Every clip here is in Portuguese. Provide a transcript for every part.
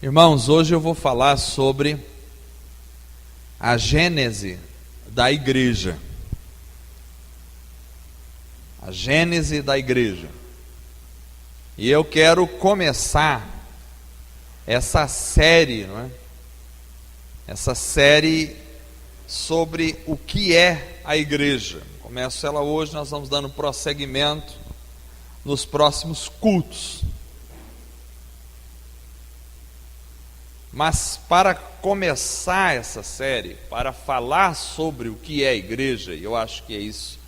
Irmãos, hoje eu vou falar sobre a gênese da igreja. A gênese da igreja. E eu quero começar essa série, não é? Essa série sobre o que é a igreja. Começo ela hoje, nós vamos dando prosseguimento nos próximos cultos. Mas para começar essa série, para falar sobre o que é a igreja, e eu acho que isso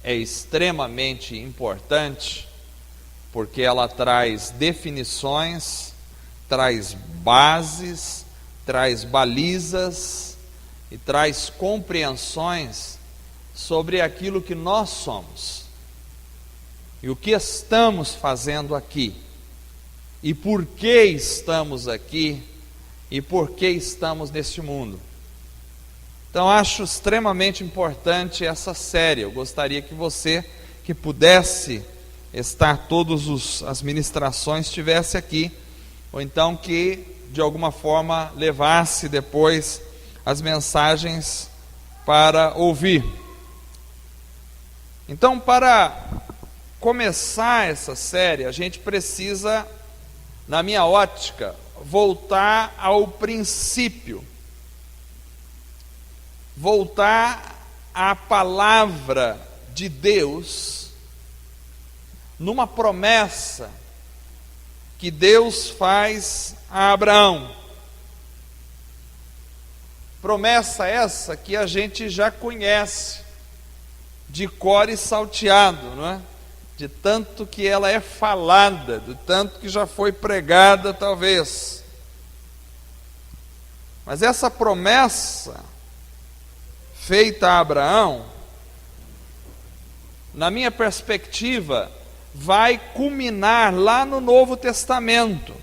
é extremamente importante, porque ela traz definições, traz bases, traz balizas e traz compreensões sobre aquilo que nós somos e o que estamos fazendo aqui e por que estamos aqui e por que estamos neste mundo. Então acho extremamente importante essa série. Eu gostaria que você que pudesse estar todas as ministrações estivesse aqui, ou então que de alguma forma levasse depois as mensagens para ouvir. Então, para começar essa série, a gente precisa, na minha ótica, voltar ao princípio, voltar à palavra de Deus, numa promessa que Deus faz a Abraão. Promessa essa que a gente já conhece, de cor e salteado, não é? De tanto que ela é falada, de tanto que já foi pregada talvez. Mas essa promessa feita a Abraão, na minha perspectiva, vai culminar lá no Novo Testamento,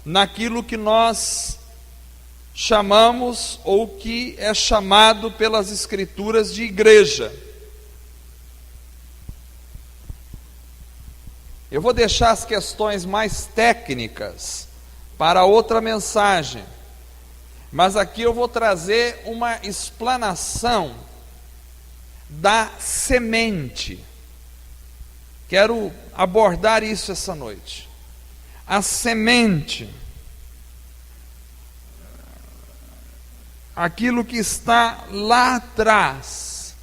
naquilo que nós chamamos, ou que é chamado pelas Escrituras de igreja. Eu vou deixar as questões mais técnicas para outra mensagem, mas aqui eu vou trazer uma explanação da semente. Quero abordar isso essa noite. A semente, aquilo que está lá atrás,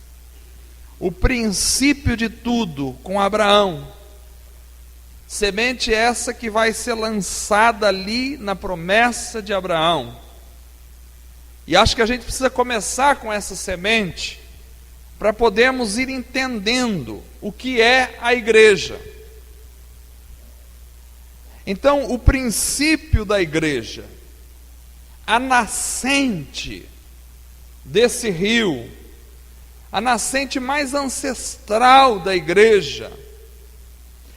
o princípio de tudo com Abraão. Semente essa que vai ser lançada ali na promessa de Abraão. E acho que a gente precisa começar com essa semente para podermos ir entendendo o que é a igreja. Então, o princípio da igreja, a nascente desse rio, a nascente mais ancestral da igreja,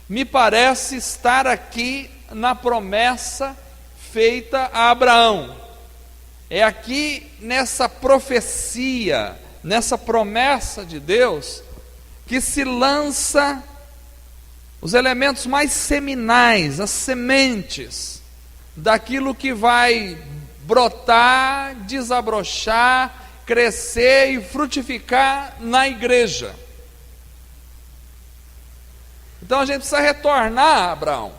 me parece estar aqui na promessa feita a Abraão. É aqui nessa profecia, nessa promessa de Deus, que se lança os elementos mais seminais, as sementes, daquilo que vai brotar, desabrochar, crescer e frutificar na igreja. Então a gente precisa retornar a Abraão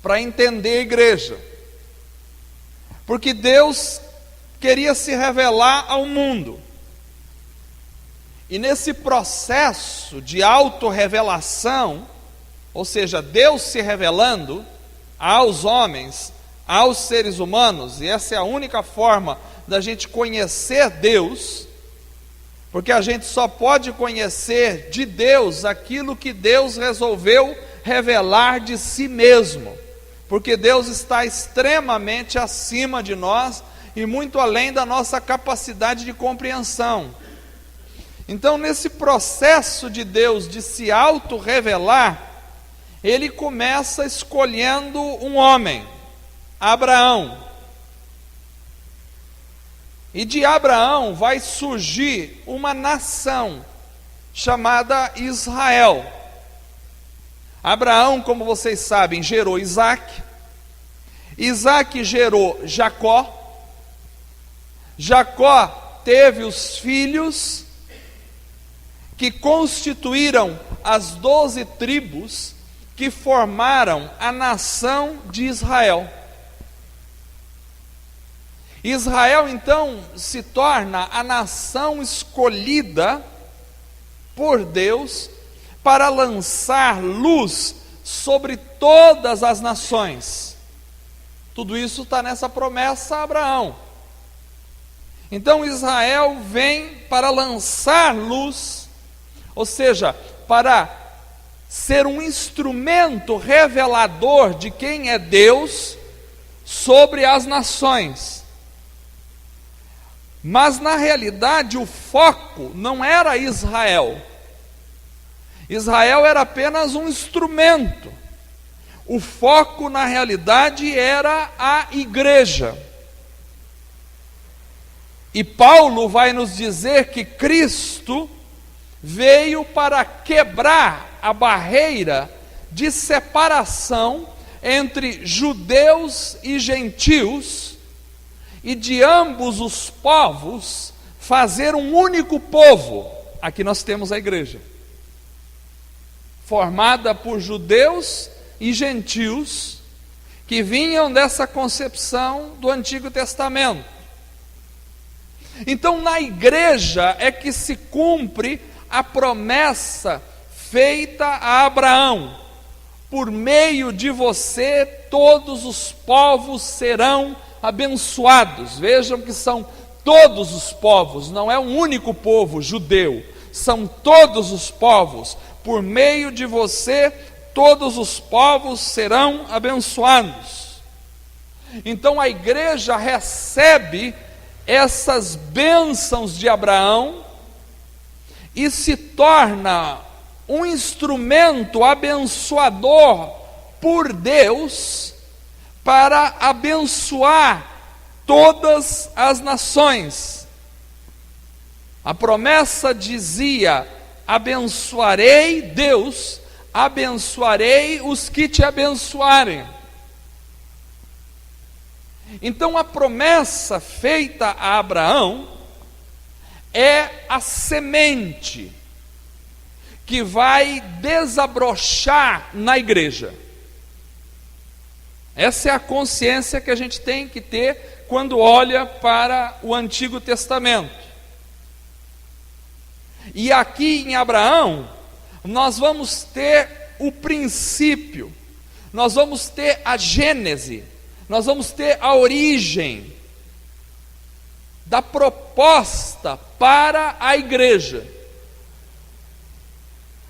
para entender a igreja, porque Deus queria se revelar ao mundo, e nesse processo de autorrevelação, ou seja, Deus se revelando aos homens, aos seres humanos, e essa é a única forma da gente conhecer Deus, porque a gente só pode conhecer de Deus aquilo que Deus resolveu revelar de si mesmo, porque Deus está extremamente acima de nós e muito além da nossa capacidade de compreensão. Então, nesse processo de Deus de se auto-revelar, Ele começa escolhendo um homem, Abraão. E de Abraão vai surgir uma nação chamada Israel. Abraão, como vocês sabem, gerou Isaac. Isaac gerou Jacó. Jacó teve os filhos que constituíram as 12 tribos que formaram a nação de Israel. Israel então se torna a nação escolhida por Deus para lançar luz sobre todas as nações. Tudo isso está nessa promessa a Abraão. Então Israel vem para lançar luz, ou seja, para ser um instrumento revelador de quem é Deus sobre as nações. Mas na realidade o foco não era Israel. Israel era apenas um instrumento. O foco na realidade era a igreja. E Paulo vai nos dizer que Cristo veio para quebrar a barreira de separação entre judeus e gentios, e de ambos os povos fazer um único povo. Aqui nós temos a igreja, formada por judeus e gentios, que vinham dessa concepção do Antigo Testamento. Então, na igreja é que se cumpre a promessa feita a Abraão: por meio de você todos os povos serão abençoados. Vejam que são todos os povos, não é um único povo judeu, são todos os povos. Por meio de você todos os povos serão abençoados. Então a igreja recebe essas bênçãos de Abraão e se torna um instrumento abençoador por Deus para abençoar todas as nações. A promessa dizia: abençoarei, Deus, abençoarei os que te abençoarem. Então a promessa feita a Abraão é a semente que vai desabrochar na igreja. Essa é a consciência que a gente tem que ter quando olha para o Antigo Testamento. E aqui em Abraão, nós vamos ter o princípio, nós vamos ter a gênese, nós vamos ter a origem da proposta para a igreja.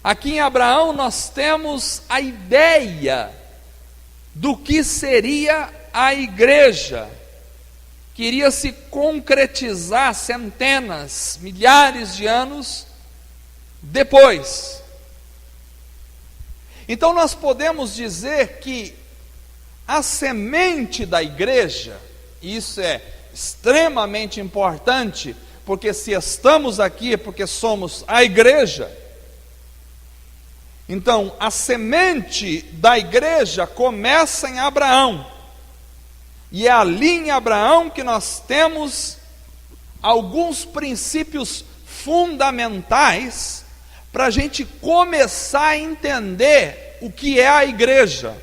Aqui em Abraão nós temos a ideia do que seria a igreja, que iria se concretizar centenas, milhares de anos depois. Então nós podemos dizer que a semente da igreja, isso é extremamente importante, porque se estamos aqui é porque somos a igreja. Então, a semente da igreja começa em Abraão, e é ali em Abraão que nós temos alguns princípios fundamentais para a gente começar a entender o que é a igreja,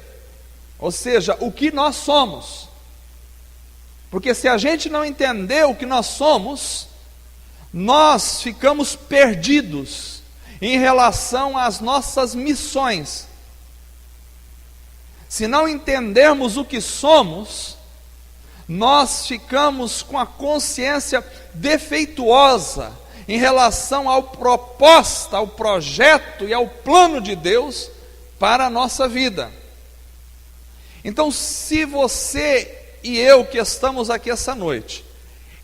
ou seja, o que nós somos. Porque se a gente não entender o que nós somos, nós ficamos perdidos em relação às nossas missões. Se não entendermos o que somos, nós ficamos com a consciência defeituosa em relação à proposta, ao projeto e ao plano de Deus para a nossa vida. Então, se você e eu que estamos aqui essa noite,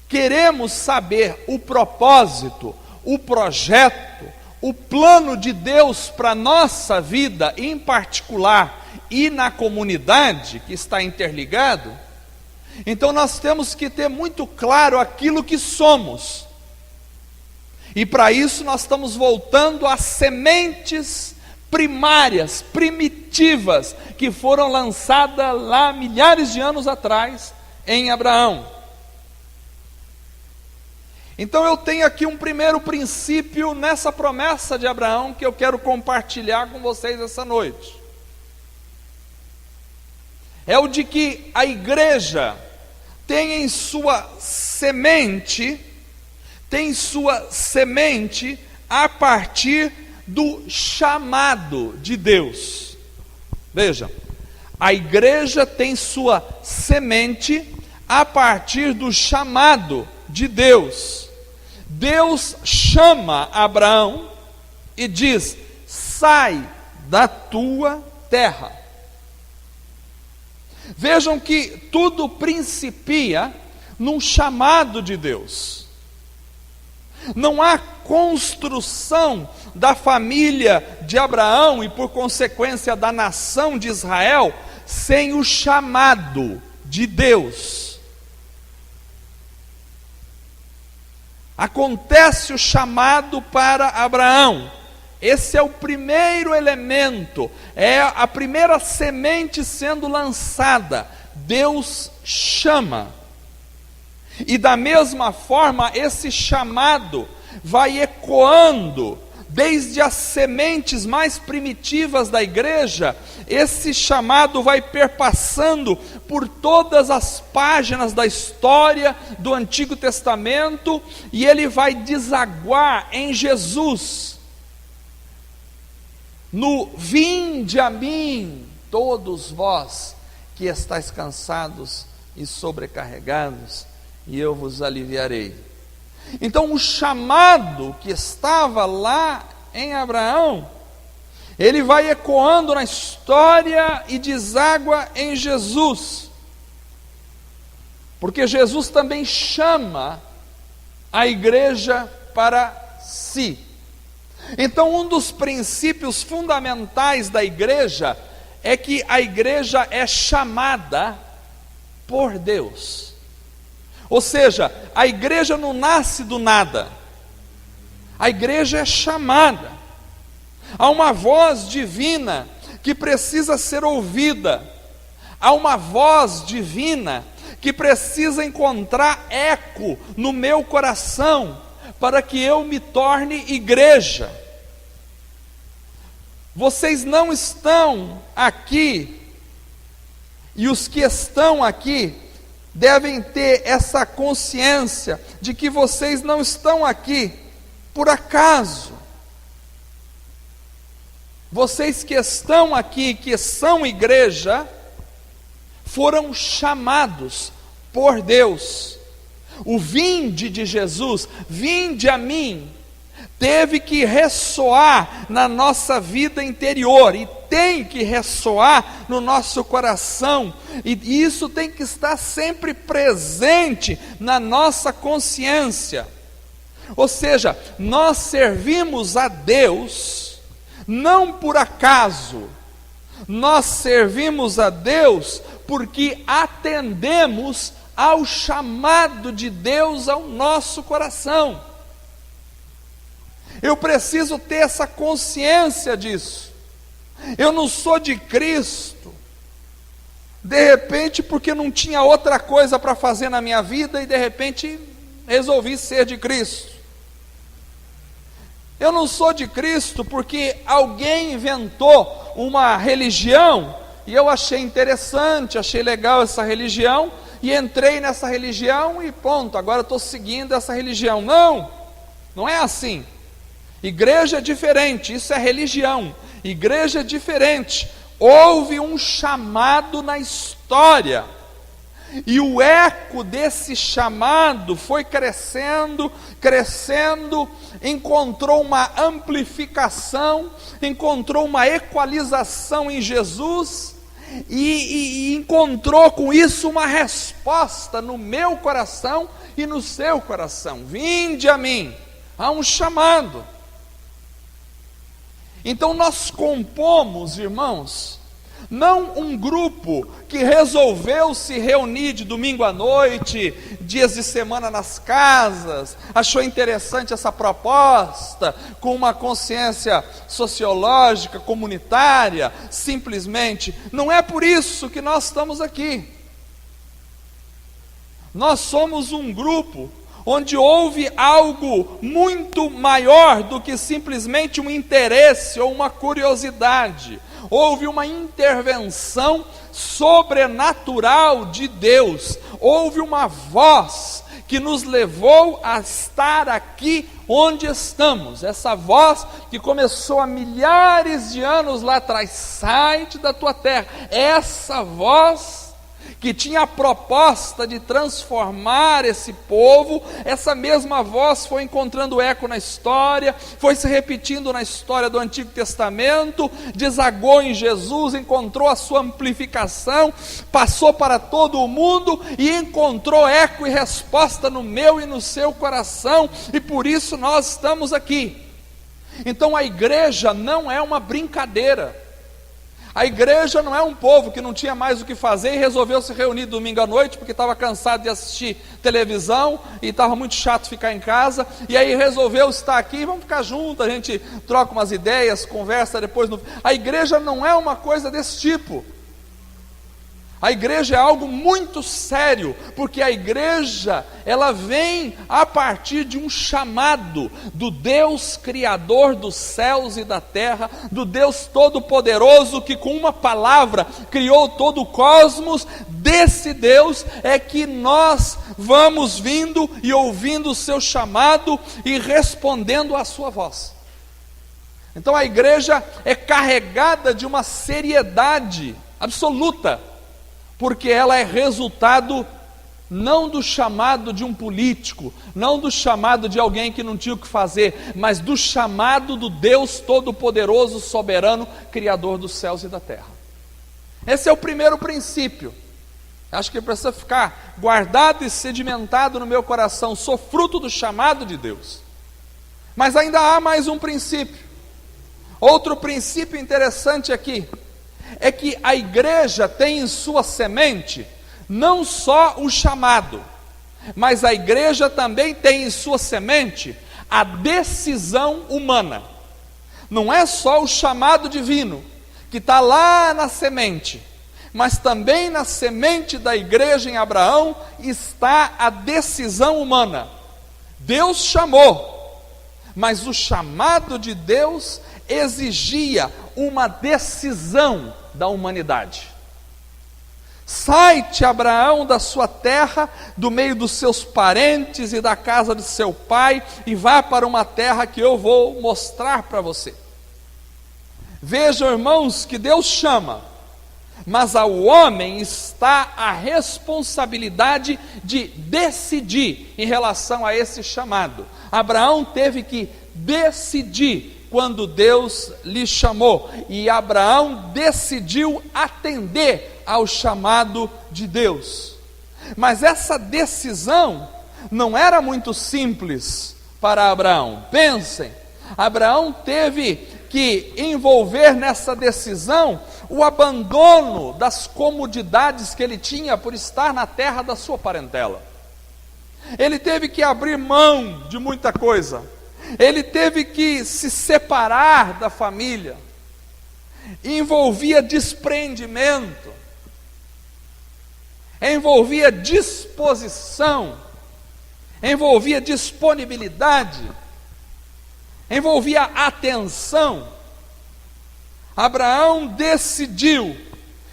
queremos saber o propósito, o projeto, o plano de Deus para a nossa vida em particular e na comunidade que está interligado, então nós temos que ter muito claro aquilo que somos. E para isso nós estamos voltando às sementes primárias, primitivas, que foram lançadas lá milhares de anos atrás em Abraão. Então eu tenho aqui um primeiro princípio nessa promessa de Abraão que eu quero compartilhar com vocês essa noite. É o de que a igreja tem sua semente a partir do chamado de Deus. Veja, a igreja tem sua semente a partir do chamado de Deus. Deus chama Abraão e diz: sai da tua terra. Vejam que tudo principia num chamado de Deus. Não há construção da família de Abraão e, por consequência, da nação de Israel sem o chamado de Deus. Acontece o chamado para Abraão. Esse é o primeiro elemento, é a primeira semente sendo lançada. Deus chama. E da mesma forma, esse chamado vai ecoando desde as sementes mais primitivas da igreja. Esse chamado vai perpassando por todas as páginas da história do Antigo Testamento, e ele vai desaguar em Jesus. No vinde a mim, todos vós que estáis cansados e sobrecarregados, e eu vos aliviarei. Então o chamado que estava lá em Abraão, ele vai ecoando na história e deságua em Jesus, porque Jesus também chama a igreja para si. Então um dos princípios fundamentais da igreja é que a igreja é chamada por Deus. Ou seja, a igreja não nasce do nada, a igreja é chamada. Há uma voz divina que precisa ser ouvida, há uma voz divina que precisa encontrar eco no meu coração, para que eu me torne igreja. Vocês não estão aqui, e os que estão aqui devem ter essa consciência de que vocês não estão aqui por acaso. Vocês que estão aqui, que são igreja, foram chamados por Deus. O vinde de Jesus, vinde a mim, teve que ressoar na nossa vida interior, e tem que ressoar no nosso coração, e isso tem que estar sempre presente na nossa consciência. Ou seja, nós servimos a Deus não por acaso, nós servimos a Deus porque atendemos ao chamado de Deus ao nosso coração. Eu preciso ter essa consciência disso. Eu não sou de Cristo, de repente, porque não tinha outra coisa para fazer na minha vida, e de repente resolvi ser de Cristo. Eu não sou de Cristo porque alguém inventou uma religião, e eu achei interessante, achei legal essa religião, e entrei nessa religião e ponto, agora estou seguindo essa religião. Não, não é assim. Igreja é diferente, isso é religião. Igreja é diferente. Houve um chamado na história, e o eco desse chamado foi crescendo, encontrou uma amplificação, encontrou uma equalização em Jesus, e encontrou com isso uma resposta no meu coração e no seu coração. Vinde a mim. Há um chamado. Então nós compomos, irmãos, Não um grupo que resolveu se reunir de domingo à noite, dias de semana nas casas, achou interessante essa proposta, com uma consciência sociológica, comunitária, simplesmente. Não é por isso que nós estamos aqui. Nós somos um grupo onde houve algo muito maior do que simplesmente um interesse ou uma curiosidade. Houve uma intervenção sobrenatural de Deus. Houve uma voz que nos levou a estar aqui onde estamos. Essa voz que começou há milhares de anos lá atrás. Sai da tua terra. Essa voz que tinha a proposta de transformar esse povo, essa mesma voz foi encontrando eco na história, foi se repetindo na história do Antigo Testamento, desagou em Jesus, encontrou a sua amplificação, passou para todo o mundo e encontrou eco e resposta no meu e no seu coração, e por isso nós estamos aqui. Então a igreja não é uma brincadeira. A igreja não é um povo que não tinha mais o que fazer e resolveu se reunir domingo à noite porque estava cansado de assistir televisão e estava muito chato ficar em casa, e aí resolveu estar aqui, vamos ficar juntos, a gente troca umas ideias, conversa depois. A igreja não é uma coisa desse tipo. A igreja é algo muito sério, porque a igreja, ela vem a partir de um chamado do Deus Criador dos céus e da terra, do Deus Todo-Poderoso, que com uma palavra criou todo o cosmos. Desse Deus é que nós vamos vindo e ouvindo o seu chamado e respondendo à sua voz. Então a igreja é carregada de uma seriedade absoluta, porque ela é resultado não do chamado de um político, não do chamado de alguém que não tinha o que fazer, mas do chamado do Deus Todo-Poderoso, Soberano, Criador dos céus e da terra. Esse é o primeiro princípio. Acho que precisa ficar guardado e sedimentado no meu coração. Sou fruto do chamado de Deus. Mas ainda há mais um princípio. Outro princípio interessante aqui é que a igreja tem em sua semente não só o chamado, mas a igreja também tem em sua semente a decisão humana. Não é só o chamado divino que está lá na semente, mas também na semente da igreja em Abraão está a decisão humana. Deus chamou, mas o chamado de Deus exigia uma decisão da humanidade. Sai-te, Abraão, da sua terra, do meio dos seus parentes e da casa de seu pai, e vá para uma terra que eu vou mostrar para você. Vejam, irmãos, que Deus chama, mas ao homem está a responsabilidade de decidir em relação a esse chamado. Abraão teve que decidir quando Deus lhe chamou, e Abraão decidiu atender ao chamado de Deus. Mas essa decisão não era muito simples para Abraão. Pensem, Abraão teve que envolver nessa decisão o abandono das comodidades que ele tinha por estar na terra da sua parentela. Ele teve que abrir mão de muita coisa. Ele teve que se separar da família. Envolvia desprendimento, envolvia disposição, envolvia disponibilidade, envolvia atenção. Abraão decidiu,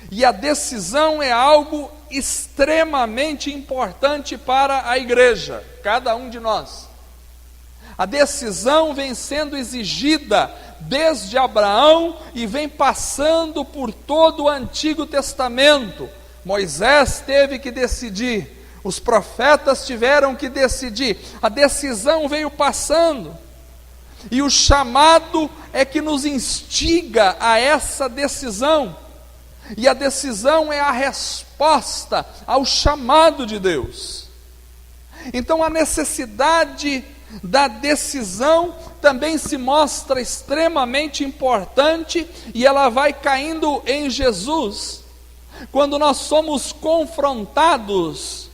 e a decisão é algo extremamente importante para a igreja, cada um de nós. A decisão vem sendo exigida desde Abraão e vem passando por todo o Antigo Testamento. Moisés teve que decidir, os profetas tiveram que decidir, a decisão veio passando, e o chamado é que nos instiga a essa decisão, e a decisão é a resposta ao chamado de Deus. Então a necessidade da decisão também se mostra extremamente importante, e ela vai caindo em Jesus, quando nós somos confrontados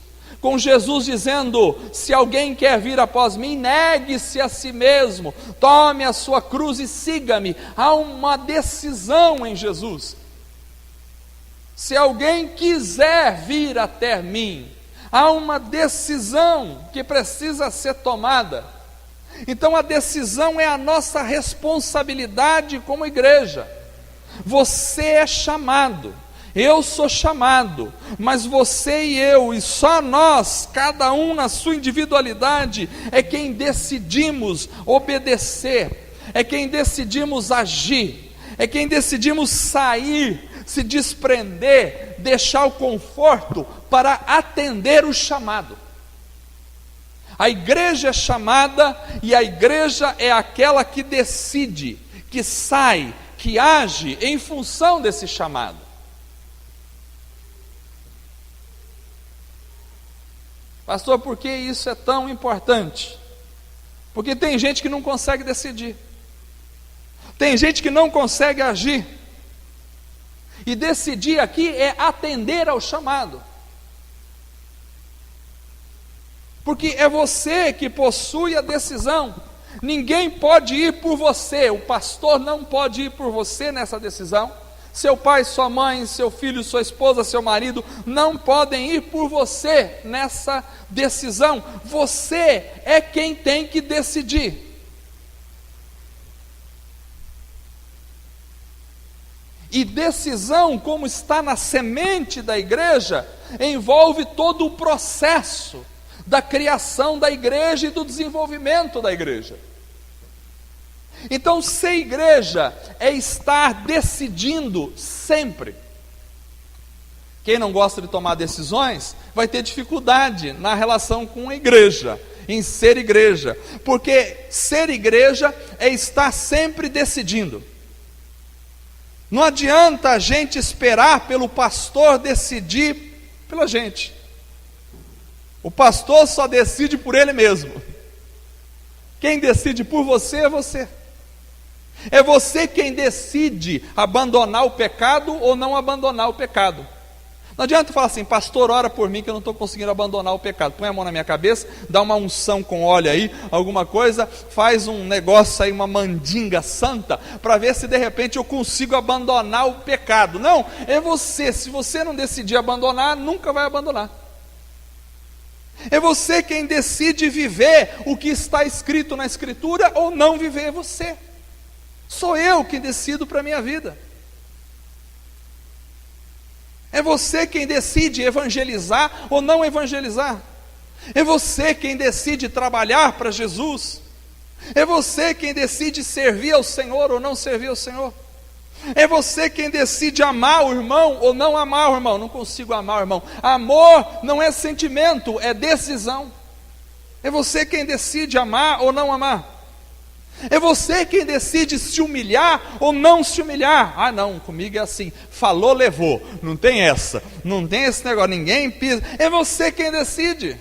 com Jesus dizendo: se alguém quer vir após mim, negue-se a si mesmo, tome a sua cruz e siga-me. Há uma decisão em Jesus. Se alguém quiser vir até mim, há uma decisão que precisa ser tomada. Então a decisão é a nossa responsabilidade como igreja. Você é chamado, eu sou chamado, mas você e eu, e só nós, cada um na sua individualidade, é quem decidimos obedecer, é quem decidimos agir, é quem decidimos sair, se desprender, deixar o conforto para atender o chamado. A igreja é chamada, e a igreja é aquela que decide, que sai, que age em função desse chamado. Pastor, por que isso é tão importante? Porque tem gente que não consegue decidir, tem gente que não consegue agir, e decidir aqui é atender ao chamado, porque é você que possui a decisão. Ninguém pode ir por você, o pastor não pode ir por você nessa decisão, seu pai, sua mãe, seu filho, sua esposa, seu marido, não podem ir por você nessa decisão. Você é quem tem que decidir. E decisão, como está na semente da igreja, envolve todo o processo da criação da igreja e do desenvolvimento da igreja. Então, ser igreja é estar decidindo sempre. Quem não gosta de tomar decisões vai ter dificuldade na relação com a igreja, em ser igreja, porque ser igreja é estar sempre decidindo. Não adianta a gente esperar pelo pastor decidir pela gente. O pastor só decide por ele mesmo. Quem decide por você é você. É você quem decide abandonar o pecado ou não abandonar o pecado. Não adianta falar assim: pastor, ora por mim que eu não estou conseguindo abandonar o pecado. Põe a mão na minha cabeça, dá uma unção com óleo aí, alguma coisa, faz um negócio aí, uma mandinga santa, para ver se de repente eu consigo abandonar o pecado. Não, é você. Se você não decidir abandonar, nunca vai abandonar. É você quem decide viver o que está escrito na Escritura ou não viver. É você. Sou eu que decido para a minha vida. É você quem decide evangelizar ou não evangelizar. É você quem decide trabalhar para Jesus. É você quem decide servir ao Senhor ou não servir ao Senhor. É você quem decide amar o irmão ou não amar o irmão. Não consigo amar o irmão. Amor não é sentimento, é decisão. É você quem decide amar ou não amar. É você quem decide se humilhar ou não se humilhar. Ah não, comigo é assim, falou, levou, não tem essa, não tem esse negócio, ninguém pisa. É você quem decide.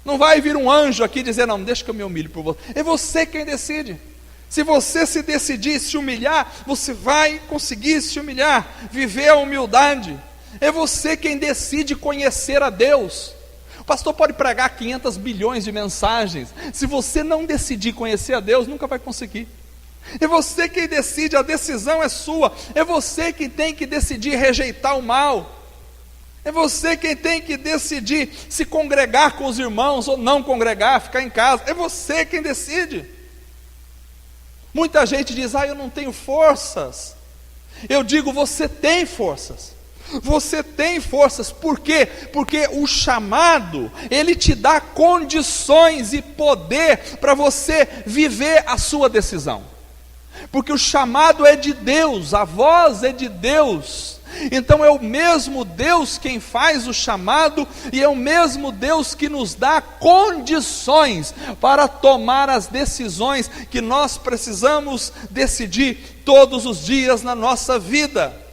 Não vai vir um anjo aqui dizer: não, deixa que eu me humilhe por você. É você quem decide. Se você se decidir se humilhar, você vai conseguir se humilhar, viver a humildade. É você quem decide conhecer a Deus. O pastor pode pregar 500 bilhões de mensagens, se você não decidir conhecer a Deus, nunca vai conseguir. É você quem decide, a decisão é sua. É você quem tem que decidir rejeitar o mal. É você quem tem que decidir se congregar com os irmãos ou não congregar, ficar em casa. É você quem decide. Muita gente diz: ah, eu não tenho forças. Eu digo: você tem forças. Você tem forças. Por quê? Porque o chamado, ele te dá condições e poder para você viver a sua decisão. Porque o chamado é de Deus, a voz é de Deus. Então é o mesmo Deus quem faz o chamado, e é o mesmo Deus que nos dá condições para tomar as decisões que nós precisamos decidir todos os dias na nossa vida.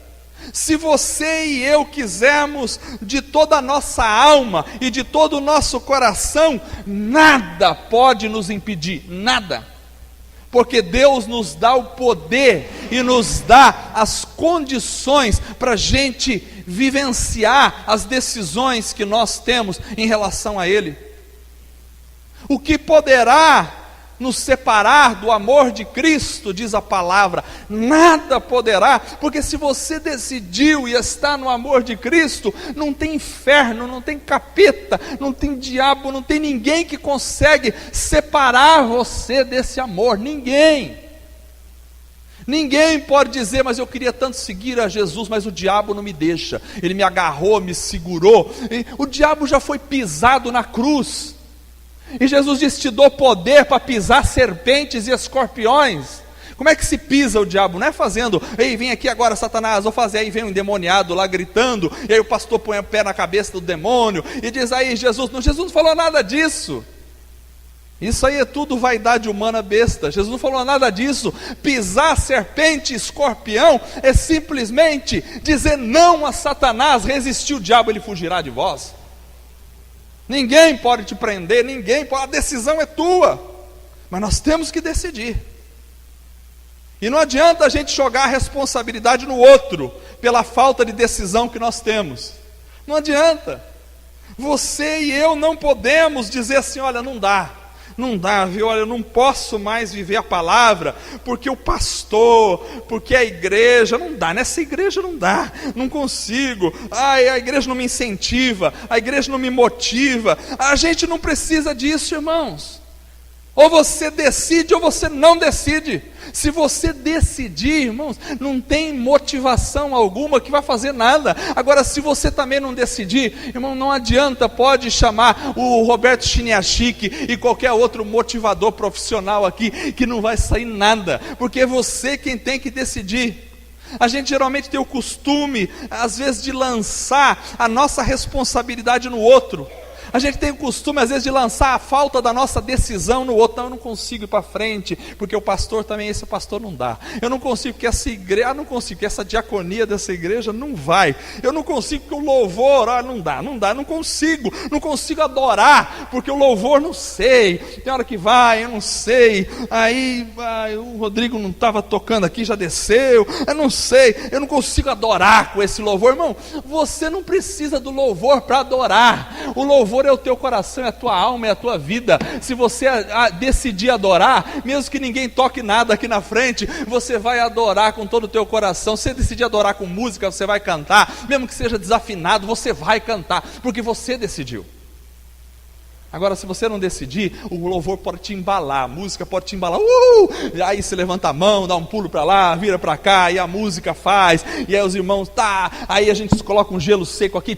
Se você e eu quisermos de toda a nossa alma e de todo o nosso coração, nada pode nos impedir, nada. Porque Deus nos dá o poder e nos dá as condições para a gente vivenciar as decisões que nós temos em relação a Ele. O que poderá nos separar do amor de Cristo, diz a palavra? Nada poderá, porque se você decidiu e está no amor de Cristo, não tem inferno, não tem capeta, não tem diabo, não tem ninguém que consegue separar você desse amor, ninguém. Ninguém pode dizer, mas eu queria tanto seguir a Jesus, mas o diabo não me deixa, ele me agarrou, me segurou. O diabo já foi pisado na cruz, e Jesus disse: te dou poder para pisar serpentes e escorpiões. Como é que se pisa o diabo? Não é fazendo, ei, vem aqui agora Satanás, vou fazer. Aí vem um endemoniado lá gritando, e aí o pastor põe o pé na cabeça do demônio, e diz aí, Jesus não falou nada disso. Isso aí é tudo vaidade humana besta. Jesus não falou nada disso. Pisar serpente e escorpião é simplesmente dizer não a Satanás. Resistir o diabo, ele fugirá de vós. Ninguém pode te prender, ninguém pode, a decisão é tua, mas nós temos que decidir. E não adianta a gente jogar a responsabilidade no outro, pela falta de decisão que nós temos. Não adianta. Você e eu não podemos dizer assim: olha, não dá, viu? Olha, eu não posso mais viver a palavra, porque o pastor, porque a igreja, não dá, nessa igreja não dá, não consigo, a igreja não me incentiva, a igreja não me motiva. A gente não precisa disso, irmãos. Ou você decide ou você não decide. Se você decidir, irmãos, não tem motivação alguma que vai fazer nada. Agora, se você também não decidir, irmão, não adianta. Pode chamar o Roberto Chiniachik e qualquer outro motivador profissional aqui, que não vai sair nada, porque é você quem tem que decidir. A gente geralmente tem o costume, às vezes, de lançar a nossa responsabilidade no outro. A gente tem o costume, às vezes, de lançar a falta da nossa decisão no outro. Não, eu não consigo ir para frente, porque o pastor também, esse pastor não dá. Eu não consigo, porque essa igreja, não consigo, porque essa diaconia dessa igreja não vai. Eu não consigo, porque o louvor, não dá, não consigo adorar, porque o louvor não sei. Tem hora que vai, eu não sei. Aí o Rodrigo não estava tocando aqui, já desceu. Eu não sei, eu não consigo adorar com esse louvor. Irmão, você não precisa do louvor para adorar. O louvor é o teu coração, é a tua alma, é a tua vida. Se você decidir adorar, mesmo que ninguém toque nada aqui na frente, você vai adorar com todo o teu coração. Se você decidir adorar com música, você vai cantar, mesmo que seja desafinado, você vai cantar, porque você decidiu. Agora, se você não decidir, o louvor pode te embalar, a música pode te embalar, aí você levanta a mão, dá um pulo para lá, vira para cá, e a música faz, e aí os irmãos, aí a gente coloca um gelo seco aqui,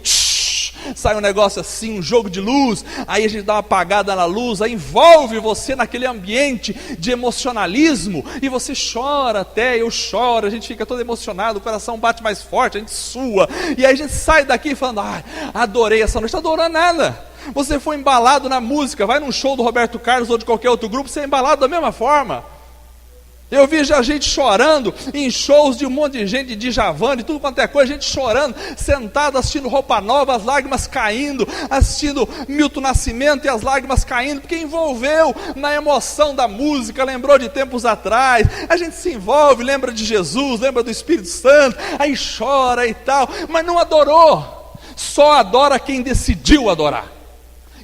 sai um negócio assim, um jogo de luz, aí a gente dá uma apagada na luz, aí envolve você naquele ambiente de emocionalismo, e você chora até, eu choro, a gente fica todo emocionado, o coração bate mais forte, a gente sua, e aí a gente sai daqui falando, adorei essa noite. Não adorou nada. Você foi embalado na música, vai num show do Roberto Carlos ou de qualquer outro grupo, você é embalado da mesma forma. Eu vi já gente chorando em shows de um monte de gente, de Djavan, de tudo quanto é coisa, gente chorando, sentado assistindo Roupa Nova, as lágrimas caindo, assistindo Milton Nascimento e as lágrimas caindo, porque envolveu na emoção da música, lembrou de tempos atrás. A gente se envolve, lembra de Jesus, lembra do Espírito Santo, aí chora e tal, mas não adorou. Só adora quem decidiu adorar.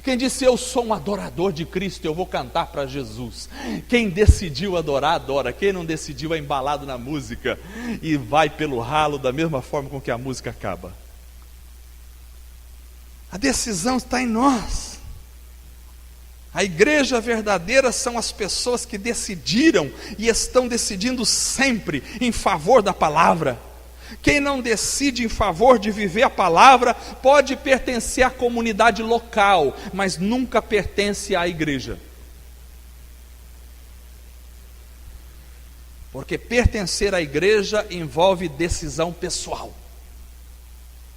Quem disse, eu sou um adorador de Cristo, eu vou cantar para Jesus. Quem decidiu adorar, adora. Quem não decidiu, é embalado na música e vai pelo ralo da mesma forma com que a música acaba. A decisão está em nós. A igreja verdadeira são as pessoas que decidiram e estão decidindo sempre em favor da palavra. Quem não decide em favor de viver a palavra pode pertencer à comunidade local, mas nunca pertence à igreja. Porque pertencer à igreja envolve decisão pessoal.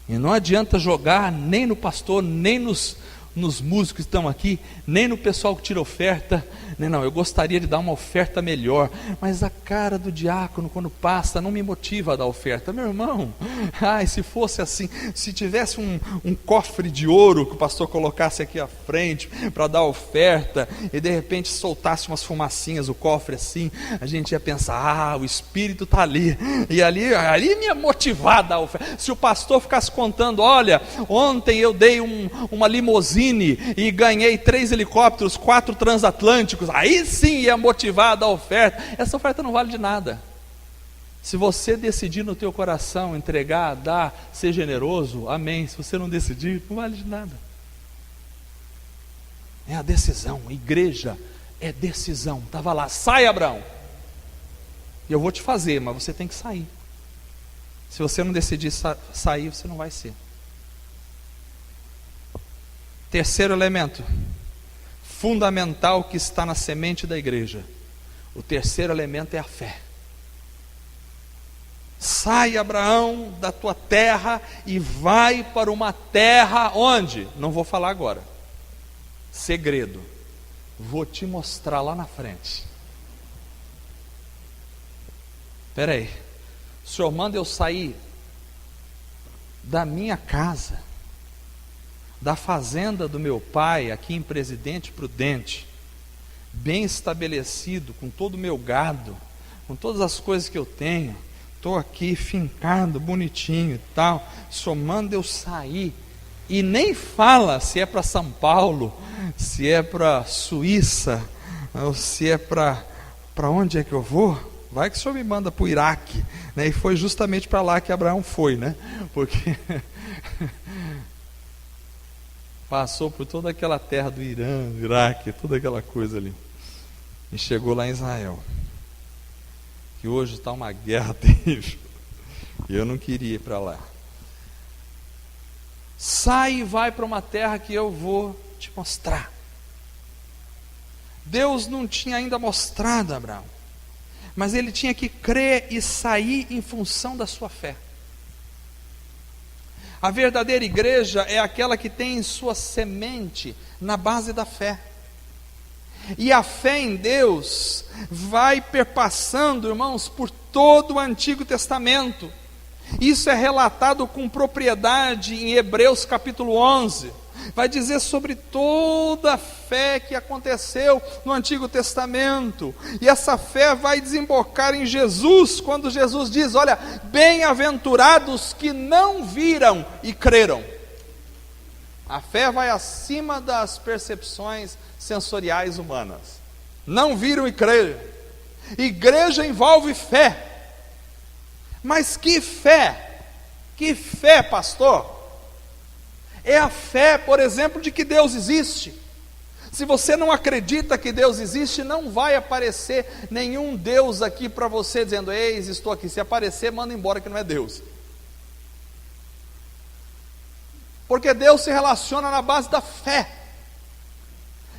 E não adianta jogar nem no pastor, nem nos nos músicos que estão aqui, nem no pessoal que tira oferta. Não, eu gostaria de dar uma oferta melhor, mas a cara do diácono quando passa não me motiva a dar oferta. Meu irmão, se fosse assim, se tivesse um cofre de ouro que o pastor colocasse aqui à frente para dar oferta, e de repente soltasse umas fumacinhas, o cofre assim, a gente ia pensar, o Espírito está ali, e ali me ia motivar a dar oferta. Se o pastor ficasse contando, olha, ontem eu dei uma limusine e ganhei 3 helicópteros, 4 transatlânticos, aí sim ia motivar a dar oferta. Essa oferta não vale de nada. Se você decidir no teu coração entregar, dar, ser generoso, amém. Se você não decidir, não vale de nada. É a decisão. Igreja é decisão. Estava lá, sai, Abraão, e eu vou te fazer, mas você tem que sair. Se você não decidir sair, você não vai ser. Terceiro elemento fundamental que está na semente da igreja. O terceiro elemento é a fé. Sai, Abraão, da tua terra e vai para uma terra onde? Não vou falar agora. Segredo. Vou te mostrar lá na frente. Espera aí. O Senhor manda eu sair da minha casa, da fazenda do meu pai, aqui em Presidente Prudente, bem estabelecido, com todo o meu gado, com todas as coisas que eu tenho, estou aqui fincado, bonitinho e tal. O Senhor manda eu sair, e nem fala se é para São Paulo, se é para Suíça, ou se é para onde é que eu vou. Vai que o Senhor me manda para o Iraque, né? E foi justamente para lá que Abraão foi, né? Porque passou por toda aquela terra do Irã, do Iraque, toda aquela coisa ali, e chegou lá em Israel, que hoje está uma guerra terrível, e eu não queria ir para lá. Sai e vai para uma terra que eu vou te mostrar. Deus não tinha ainda mostrado a Abraão, mas ele tinha que crer e sair em função da sua fé. A verdadeira igreja é aquela que tem sua semente na base da fé. E a fé em Deus vai perpassando, irmãos, por todo o Antigo Testamento. Isso é relatado com propriedade em Hebreus capítulo 11. Vai dizer sobre toda a fé que aconteceu no Antigo Testamento. E essa fé vai desembocar em Jesus, quando Jesus diz, olha, bem-aventurados que não viram e creram. A fé vai acima das percepções sensoriais humanas. Não viram e creram. Igreja envolve fé. Mas que fé? Que fé, pastor? É a fé, por exemplo, de que Deus existe. Se você não acredita que Deus existe, não vai aparecer nenhum Deus aqui para você dizendo, eis, estou aqui. Se aparecer, manda embora que não é Deus. Porque Deus se relaciona na base da fé.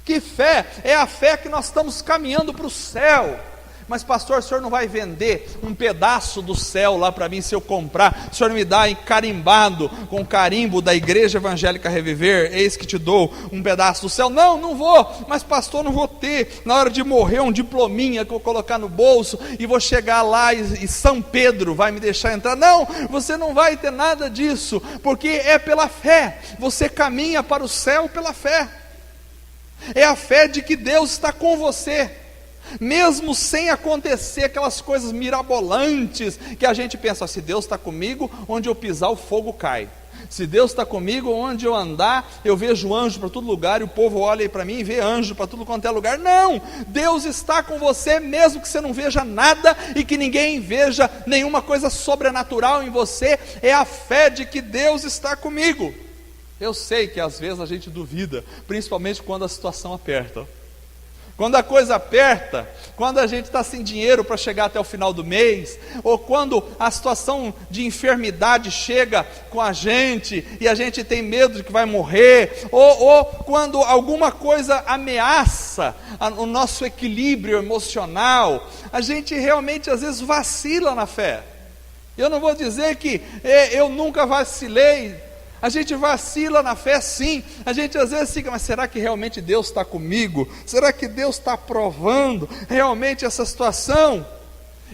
Que fé? É a fé que nós estamos caminhando para o céu. Mas pastor, o senhor não vai vender um pedaço do céu lá para mim se eu comprar? O senhor me dá carimbado com o carimbo da Igreja Evangélica Reviver, eis que te dou um pedaço do céu? Não, não vou. Mas pastor, não vou ter na hora de morrer um diplominha que eu vou colocar no bolso e vou chegar lá e São Pedro vai me deixar entrar? Não, você não vai ter nada disso, porque é pela fé. Você caminha para o céu pela fé. É a fé de que Deus está com você, mesmo sem acontecer aquelas coisas mirabolantes que a gente pensa, se Deus está comigo, onde eu pisar o fogo cai. Se Deus está comigo, onde eu andar, eu vejo anjo para todo lugar, e o povo olha para mim e vê anjo para tudo quanto é lugar. Não, Deus está com você, mesmo que você não veja nada, e que ninguém veja nenhuma coisa sobrenatural em você. É a fé de que Deus está comigo. Eu sei que às vezes a gente duvida, principalmente quando a situação aperta. Quando a coisa aperta, quando a gente está sem dinheiro para chegar até o final do mês, ou quando a situação de enfermidade chega com a gente e a gente tem medo de que vai morrer, ou quando alguma coisa ameaça o nosso equilíbrio emocional, a gente realmente às vezes vacila na fé. Eu não vou dizer que eu nunca vacilei. A gente vacila na fé, sim. A gente às vezes fica, mas será que realmente Deus está comigo? Será que Deus está aprovando realmente essa situação?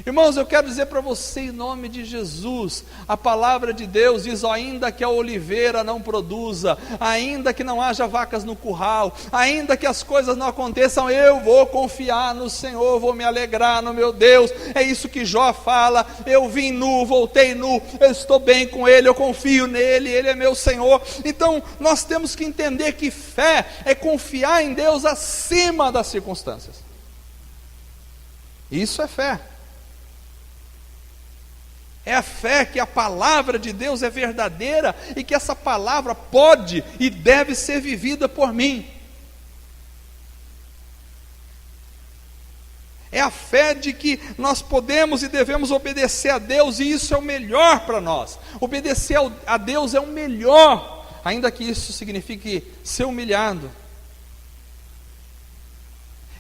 Irmãos, eu quero dizer para você, em nome de Jesus, a palavra de Deus diz: ainda que a oliveira não produza, ainda que não haja vacas no curral, ainda que as coisas não aconteçam, eu vou confiar no Senhor, vou me alegrar no meu Deus. É isso que Jó fala: eu vim nu, voltei nu, eu estou bem com Ele, eu confio nele, Ele é meu Senhor. Então nós temos que entender que fé é confiar em Deus acima das circunstâncias. Isso é fé. É a fé que a palavra de Deus é verdadeira e que essa palavra pode e deve ser vivida por mim. É a fé de que nós podemos e devemos obedecer a Deus, e isso é o melhor para nós. Obedecer a Deus é o melhor, ainda que isso signifique ser humilhado.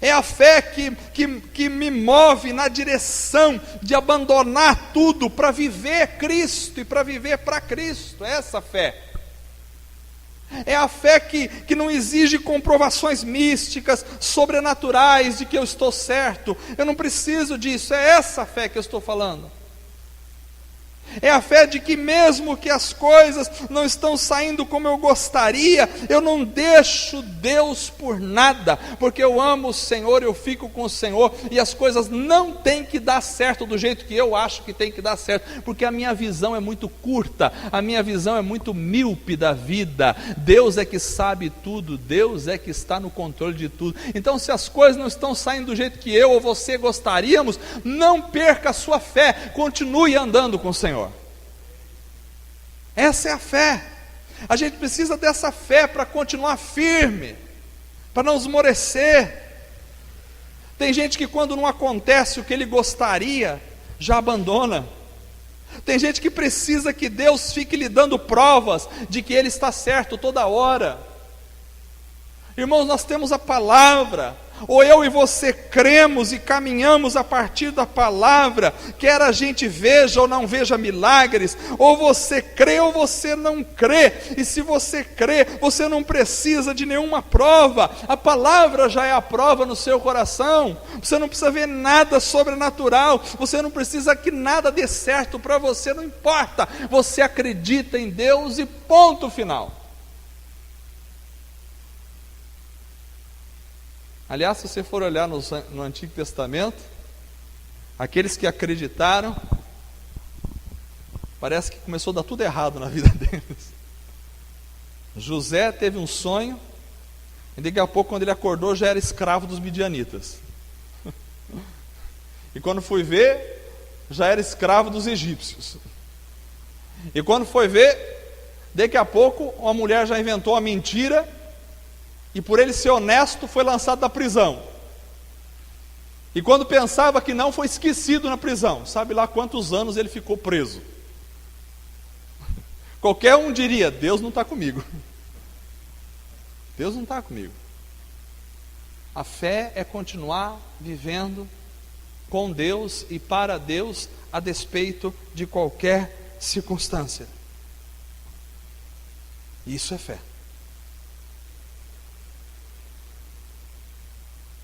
É a fé que me move na direção de abandonar tudo para viver Cristo e para viver para Cristo. É essa fé. É a fé que não exige comprovações místicas, sobrenaturais de que eu estou certo. Eu não preciso disso. É essa fé que eu estou falando. É a fé de que mesmo que as coisas não estão saindo como eu gostaria, eu não deixo Deus por nada, porque eu amo o Senhor, eu fico com o Senhor, e as coisas não têm que dar certo do jeito que eu acho que tem que dar certo, porque a minha visão é muito curta, a minha visão é muito míope da vida. Deus é que sabe tudo, Deus é que está no controle de tudo. Então, se as coisas não estão saindo do jeito que eu ou você gostaríamos, não perca a sua fé, continue andando com o Senhor. Essa é a fé. A gente precisa dessa fé para continuar firme, para não esmorecer. Tem gente que quando não acontece o que ele gostaria, já abandona. Tem gente que precisa que Deus fique lhe dando provas de que Ele está certo toda hora. Irmãos, nós temos a palavra. Ou eu e você cremos e caminhamos a partir da palavra, quer a gente veja ou não veja milagres, ou você crê ou você não crê, e se você crê, você não precisa de nenhuma prova, a palavra já é a prova no seu coração. Você não precisa ver nada sobrenatural, você não precisa que nada dê certo para você, não importa, você acredita em Deus e ponto final. Aliás, se você for olhar no Antigo Testamento, aqueles que acreditaram, parece que começou a dar tudo errado na vida deles. José teve um sonho, e daqui a pouco, quando ele acordou, já era escravo dos midianitas. E quando foi ver, já era escravo dos egípcios. E quando foi ver, daqui a pouco, uma mulher já inventou uma mentira, e por ele ser honesto, foi lançado da prisão. E quando pensava que não, foi esquecido na prisão. Sabe lá quantos anos ele ficou preso. Qualquer um diria: Deus não está comigo. Deus não está comigo. A fé é continuar vivendo com Deus e para Deus, a despeito de qualquer circunstância. Isso é fé.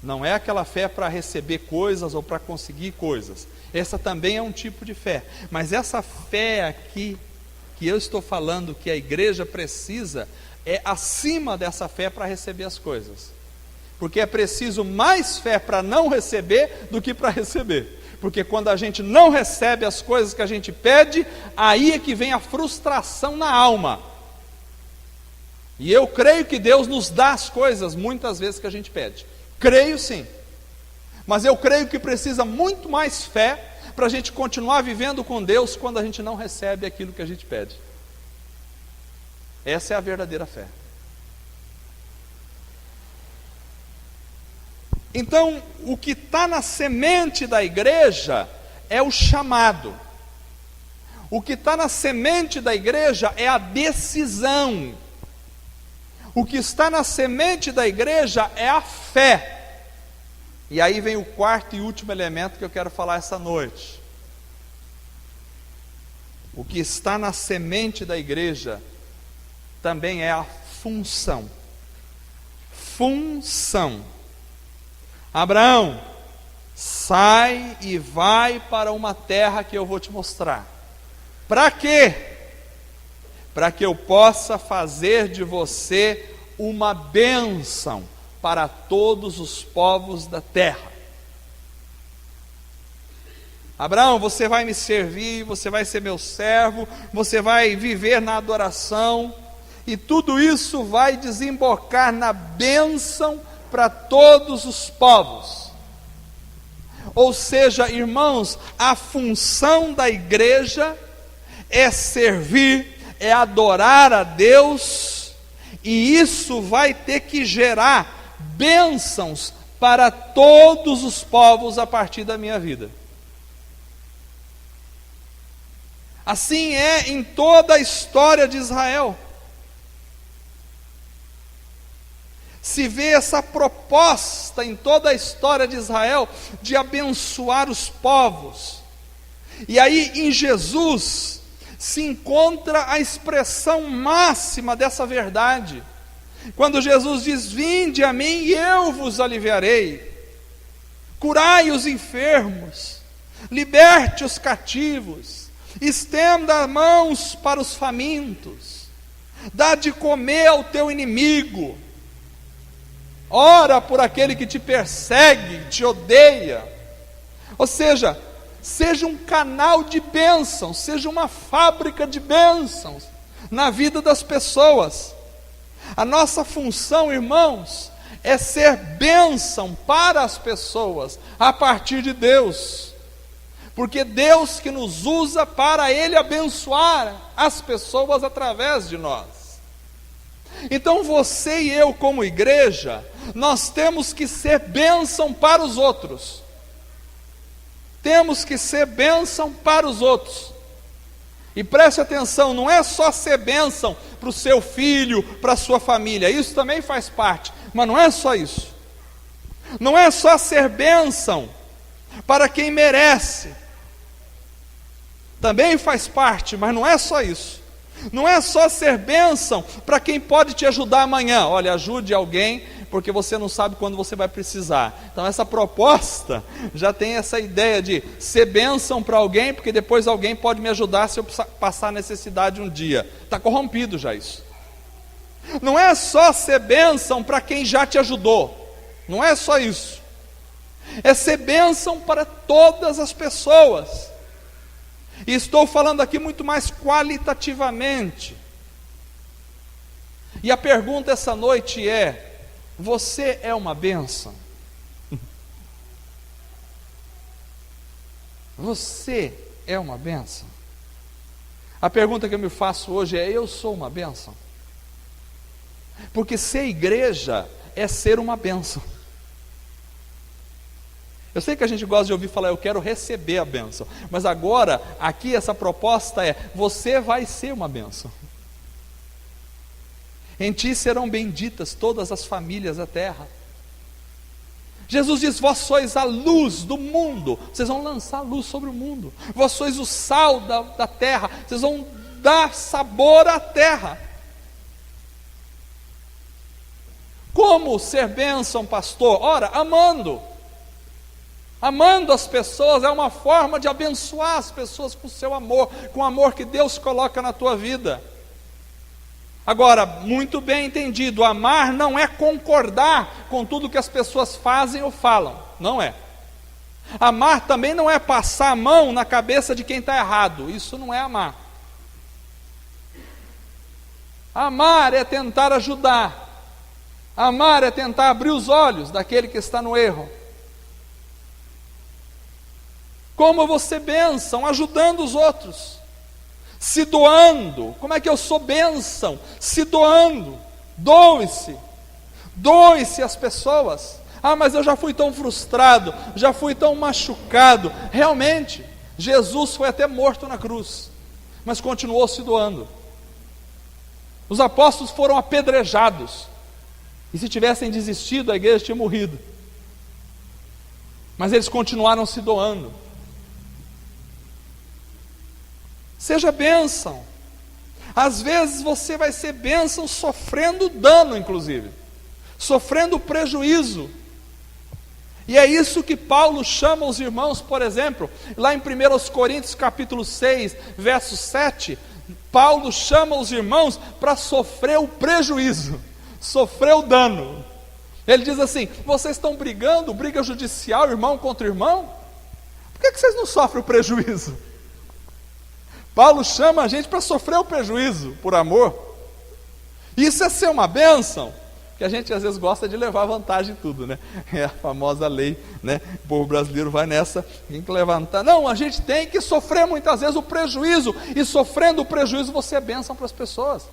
Não é aquela fé para receber coisas ou para conseguir coisas. Essa também é um tipo de fé. Mas essa fé aqui, que eu estou falando que a igreja precisa, é acima dessa fé para receber as coisas. Porque é preciso mais fé para não receber do que para receber. Porque quando a gente não recebe as coisas que a gente pede, aí é que vem a frustração na alma. E eu creio que Deus nos dá as coisas muitas vezes que a gente pede. Creio sim, mas eu creio que precisa muito mais fé para a gente continuar vivendo com Deus quando a gente não recebe aquilo que a gente pede. Essa é a verdadeira fé. Então, o que está na semente da igreja é o chamado. O que está na semente da igreja é a decisão. O que está na semente da igreja é a fé. E aí vem o quarto e último elemento que eu quero falar essa noite. O que está na semente da igreja também é a função. Função. Abraão, sai e vai para uma terra que eu vou te mostrar. Para quê? Para que eu possa fazer de você uma bênção para todos os povos da terra. Abraão, você vai me servir, você vai ser meu servo, você vai viver na adoração, e tudo isso vai desembocar na bênção para todos os povos. Ou seja, irmãos, a função da igreja é servir, é adorar a Deus, e isso vai ter que gerar bênçãos para todos os povos a partir da minha vida. Assim é em toda a história de Israel. Se vê essa proposta em toda a história de Israel de abençoar os povos. E aí em Jesus se encontra a expressão máxima dessa verdade. Quando Jesus diz: vinde a mim e eu vos aliviarei. Curai os enfermos, liberte os cativos, estenda as mãos para os famintos, dá de comer ao teu inimigo, ora por aquele que te persegue, te odeia. Ou seja, seja um canal de bênçãos, seja uma fábrica de bênçãos na vida das pessoas. A nossa função, irmãos, é ser bênção para as pessoas a partir de Deus, porque Deus que nos usa para Ele abençoar as pessoas através de nós. Então você e eu, como igreja, nós temos que ser bênção para os outros. Temos que ser bênção para os outros. E preste atenção, não é só ser bênção para o seu filho, para a sua família, isso também faz parte, mas não é só isso. Não é só ser bênção para quem merece, também faz parte, mas não é só isso. Não é só ser bênção para quem pode te ajudar amanhã. Olha, ajude alguém, porque você não sabe quando você vai precisar. Então essa proposta já tem essa ideia de ser bênção para alguém, porque depois alguém pode me ajudar se eu passar necessidade um dia. Está corrompido já isso. Não é só ser bênção para quem já te ajudou. Não é só isso. É ser bênção para todas as pessoas. E estou falando aqui muito mais qualitativamente. E a pergunta essa noite é: você é uma bênção? Você é uma bênção? A pergunta que eu me faço hoje é: eu sou uma bênção? Porque ser igreja é ser uma bênção. Eu sei que a gente gosta de ouvir falar: eu quero receber a bênção. Mas agora, aqui essa proposta é: você vai ser uma bênção. Em ti serão benditas todas as famílias da terra. Jesus diz: vós sois a luz do mundo. Vocês vão lançar luz sobre o mundo. Vós sois o sal da terra. Vocês vão dar sabor à terra. Como ser bênção, pastor? Ora, amando. Amando as pessoas é uma forma de abençoar as pessoas com o seu amor, com o amor que Deus coloca na tua vida. Agora, muito bem entendido, amar não é concordar com tudo que as pessoas fazem ou falam, não é. Amar também não é passar a mão na cabeça de quem está errado, isso não é amar. Amar é tentar ajudar, amar é tentar abrir os olhos daquele que está no erro. Como eu vou ser bênção? Ajudando os outros, se doando. Como é que eu sou bênção? Se doando. Doe-se às pessoas. Ah, mas eu já fui tão frustrado, já fui tão machucado. Realmente, Jesus foi até morto na cruz, mas continuou se doando. Os apóstolos foram apedrejados, e se tivessem desistido, a igreja tinha morrido. Mas eles continuaram se doando. Seja bênção. Às vezes você vai ser bênção sofrendo dano, inclusive, sofrendo prejuízo. E é isso que Paulo chama os irmãos, por exemplo, lá em 1 Coríntios capítulo 6, verso 7, Paulo chama os irmãos para sofrer o prejuízo, sofrer o dano. Ele diz assim: vocês estão brigando, briga judicial, irmão contra irmão? Por que vocês não sofrem o prejuízo? Paulo chama a gente para sofrer o prejuízo, por amor. Isso é ser uma bênção, que a gente às vezes gosta de levar vantagem em tudo, né? É a famosa lei, né? O povo brasileiro vai nessa, tem que levantar. Não, a gente tem que sofrer muitas vezes o prejuízo, e sofrendo o prejuízo você é bênção para as pessoas.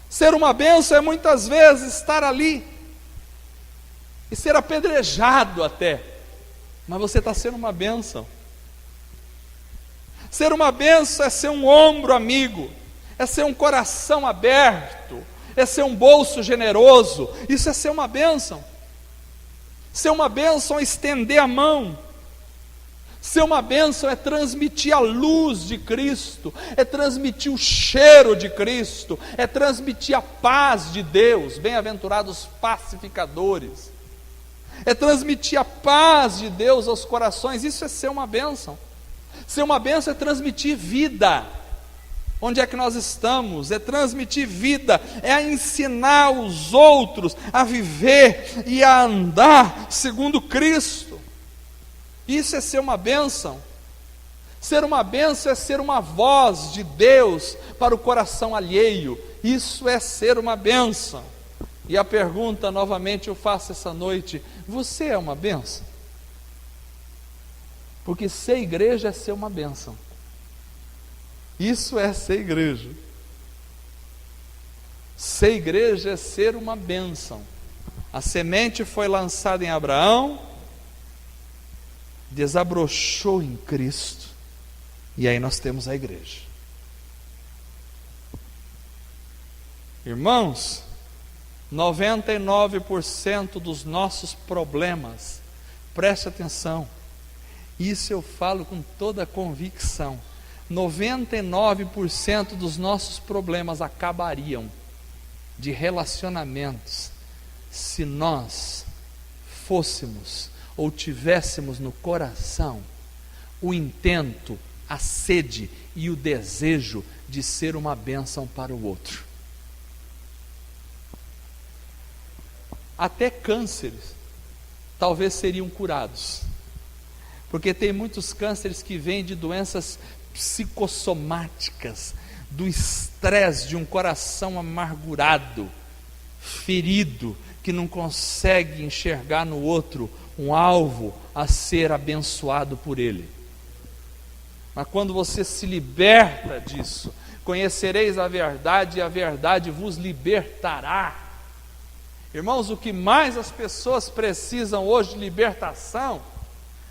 Ser uma bênção é muitas vezes estar ali e ser apedrejado até, mas você está sendo uma bênção. Ser uma bênção é ser um ombro amigo, é ser um coração aberto, é ser um bolso generoso. Isso é ser uma bênção. Ser uma bênção é estender a mão. Ser uma bênção é transmitir a luz de Cristo, é transmitir o cheiro de Cristo, é transmitir a paz de Deus. Bem-aventurados pacificadores. É transmitir a paz de Deus aos corações. Isso é ser uma bênção. Ser uma bênção é transmitir vida. Onde é que nós estamos? É transmitir vida, é ensinar os outros a viver e a andar segundo Cristo. Isso é ser uma bênção. Ser uma bênção é ser uma voz de Deus para o coração alheio. Isso é ser uma bênção. E a pergunta novamente eu faço essa noite: você é uma bênção? Porque ser igreja é ser uma bênção. Isso é ser igreja. Ser igreja é ser uma bênção. A semente foi lançada em Abraão, desabrochou em Cristo, e aí nós temos a igreja. Irmãos, 99% dos nossos problemas, preste atenção, isso eu falo com toda a convicção, 99% dos nossos problemas acabariam de relacionamentos se nós fôssemos ou tivéssemos no coração o intento, a sede e o desejo de ser uma bênção para o outro. Até cânceres talvez seriam curados, porque tem muitos cânceres que vêm de doenças psicossomáticas, do estresse de um coração amargurado, ferido, que não consegue enxergar no outro um alvo a ser abençoado por ele. Mas quando você se liberta disso, conhecereis a verdade e a verdade vos libertará. Irmãos, o que mais as pessoas precisam hoje de libertação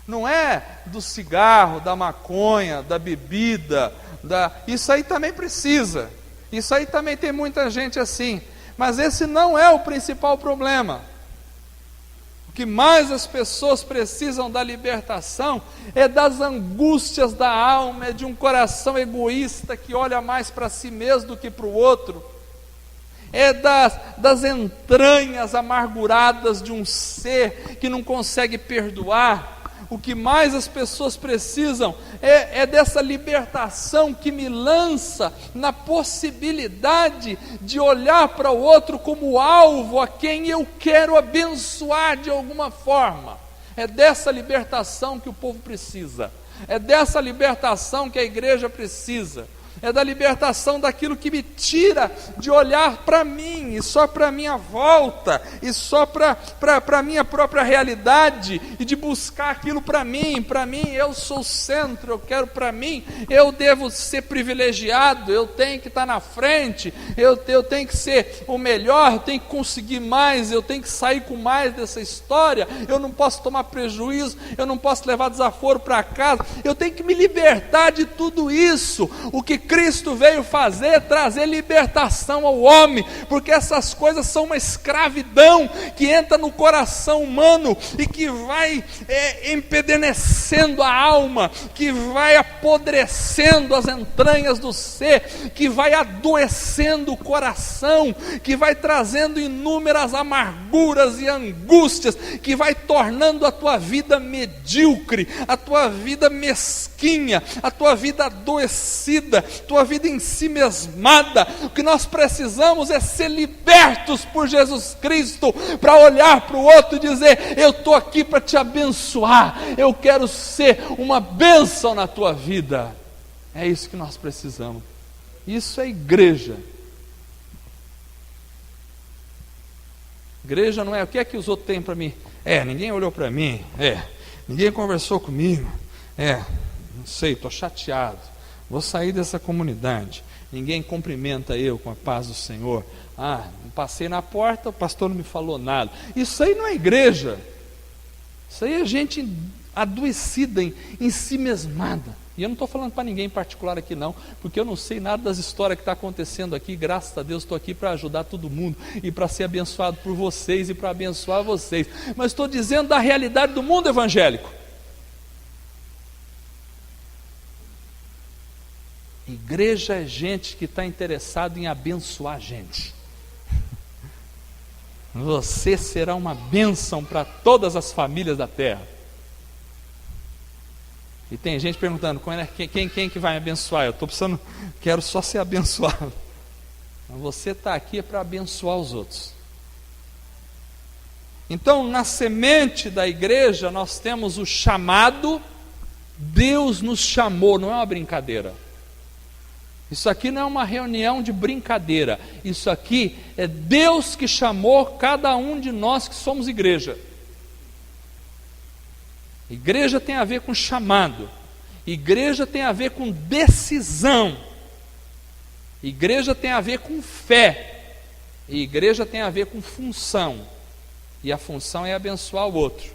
não é do cigarro, da maconha, da bebida, isso aí também precisa, isso aí também tem muita gente assim, mas esse não é o principal problema. O que mais as pessoas precisam da libertação é das angústias da alma, é de um coração egoísta que olha mais para si mesmo do que para o outro, é das entranhas amarguradas de um ser que não consegue perdoar. O que mais as pessoas precisam é dessa libertação que me lança na possibilidade de olhar para o outro como alvo a quem eu quero abençoar de alguma forma. É dessa libertação que o povo precisa, é dessa libertação que a igreja precisa. É da libertação daquilo que me tira de olhar para mim, e só para a minha volta, e só para a minha própria realidade, e de buscar aquilo para mim, eu sou o centro, eu quero para mim, eu devo ser privilegiado, eu tenho que estar na frente, eu tenho que ser o melhor, eu tenho que conseguir mais, eu tenho que sair com mais dessa história, eu não posso tomar prejuízo, eu não posso levar desaforo para casa, eu tenho que me libertar de tudo isso. O que Cristo veio fazer é trazer libertação ao homem, porque essas coisas são uma escravidão que entra no coração humano e que vai empedernecendo a alma, que vai apodrecendo as entranhas do ser, que vai adoecendo o coração, que vai trazendo inúmeras amarguras e angústias, que vai tornando a tua vida medíocre, a tua vida mesquinha, a tua vida adoecida, tua vida em si mesmada. O que nós precisamos é ser libertos por Jesus Cristo, para olhar para o outro e dizer: eu estou aqui para te abençoar, eu quero ser uma bênção na tua vida. É isso que nós precisamos. Isso é igreja. Igreja não é o que é que os outros têm para mim. Ninguém olhou para mim. Ninguém conversou comigo. Não sei, estou chateado. Vou sair dessa comunidade. Ninguém cumprimenta eu com a paz do Senhor. Passei na porta, o pastor não me falou nada. Isso aí não é igreja. Isso aí é gente adoecida, em si mesmada. E eu não estou falando para ninguém em particular aqui não, porque eu não sei nada das histórias que está acontecendo aqui. Graças a Deus estou aqui para ajudar todo mundo, e para ser abençoado por vocês, e para abençoar vocês. Mas estou dizendo da realidade do mundo evangélico. Igreja é gente que está interessada em abençoar a gente. Você será uma bênção para todas as famílias da terra. E tem gente perguntando: quem que vai me abençoar? Eu estou precisando, quero só ser abençoado. Mas você está aqui para abençoar os outros. Então, na semente da igreja, nós temos o chamado. Deus nos chamou, não é uma brincadeira. Isso aqui não é uma reunião de brincadeira. Isso aqui é Deus que chamou cada um de nós que somos igreja. Igreja tem a ver com chamado. Igreja tem a ver com decisão. Igreja tem a ver com fé. E igreja tem a ver com função. E a função é abençoar o outro.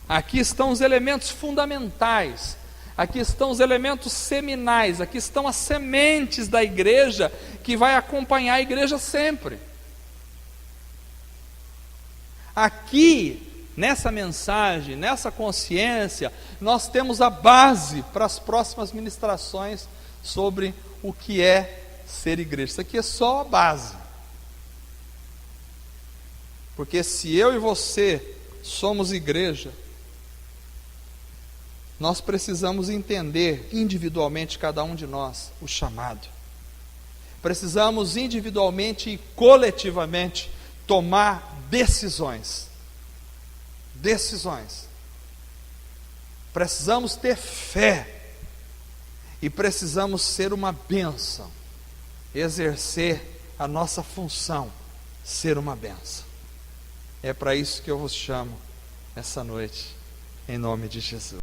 Aqui estão os elementos fundamentais. Aqui estão os elementos seminais. Aqui estão as sementes da igreja que vai acompanhar a igreja sempre. Aqui, nessa mensagem, nessa consciência, nós temos a base para as próximas ministrações sobre o que é ser igreja. Isso aqui é só a base. Porque se eu e você somos igreja, nós precisamos entender individualmente, cada um de nós, o chamado. Precisamos individualmente e coletivamente tomar decisões. Precisamos ter fé e precisamos ser uma bênção, exercer a nossa função, ser uma bênção. É para isso que eu vos chamo essa noite, em nome de Jesus.